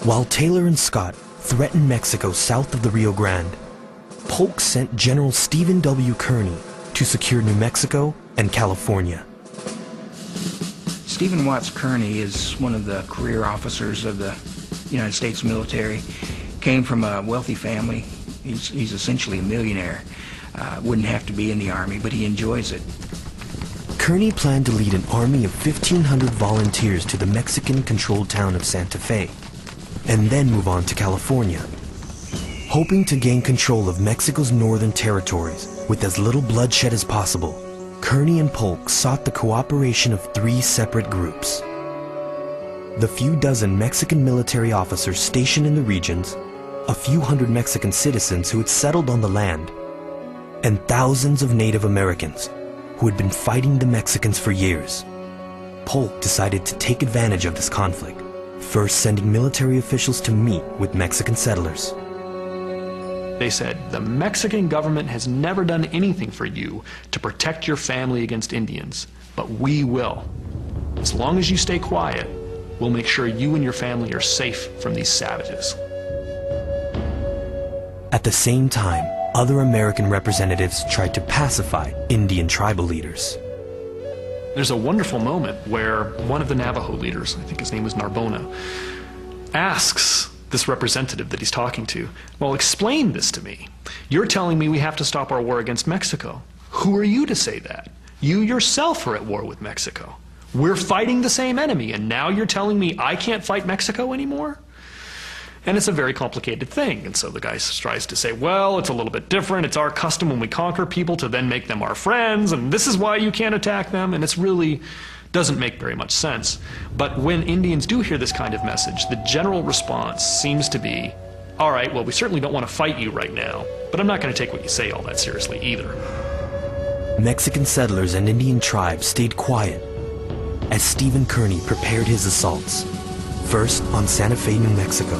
While Taylor and Scott threatened Mexico south of the Rio Grande, Polk sent General Stephen W. Kearny to secure New Mexico and California. Stephen Watts Kearny is one of the career officers of the United States military. Came from a wealthy family. He's essentially a millionaire. Wouldn't have to be in the Army, but he enjoys it. Kearny planned to lead an army of 1,500 volunteers to the Mexican-controlled town of Santa Fe, and then move on to California. Hoping to gain control of Mexico's northern territories with as little bloodshed as possible, Kearny and Polk sought the cooperation of 3 separate groups. The few dozen Mexican military officers stationed in the regions, a few hundred Mexican citizens who had settled on the land, and thousands of Native Americans who had been fighting the Mexicans for years. Polk decided to take advantage of this conflict, first sending military officials to meet with Mexican settlers. They said, the Mexican government has never done anything for you to protect your family against Indians, but we will. As long as you stay quiet, we'll make sure you and your family are safe from these savages. At the same time, other American representatives tried to pacify Indian tribal leaders. There's a wonderful moment where one of the Navajo leaders, I think his name was Narbona, asks this representative that he's talking to, well, explain this to me. You're telling me we have to stop our war against Mexico. Who are you to say that? You yourself are at war with Mexico. We're fighting the same enemy, and now you're telling me I can't fight Mexico anymore? And it's a very complicated thing. And so the guy tries to say, well, it's a little bit different. It's our custom when we conquer people to then make them our friends, and this is why you can't attack them. And it's really doesn't make very much sense. But when Indians do hear this kind of message, the general response seems to be, all right, well, we certainly don't want to fight you right now, but I'm not going to take what you say all that seriously either. Mexican settlers and Indian tribes stayed quiet as Stephen Kearny prepared his assaults, first on Santa Fe, New Mexico,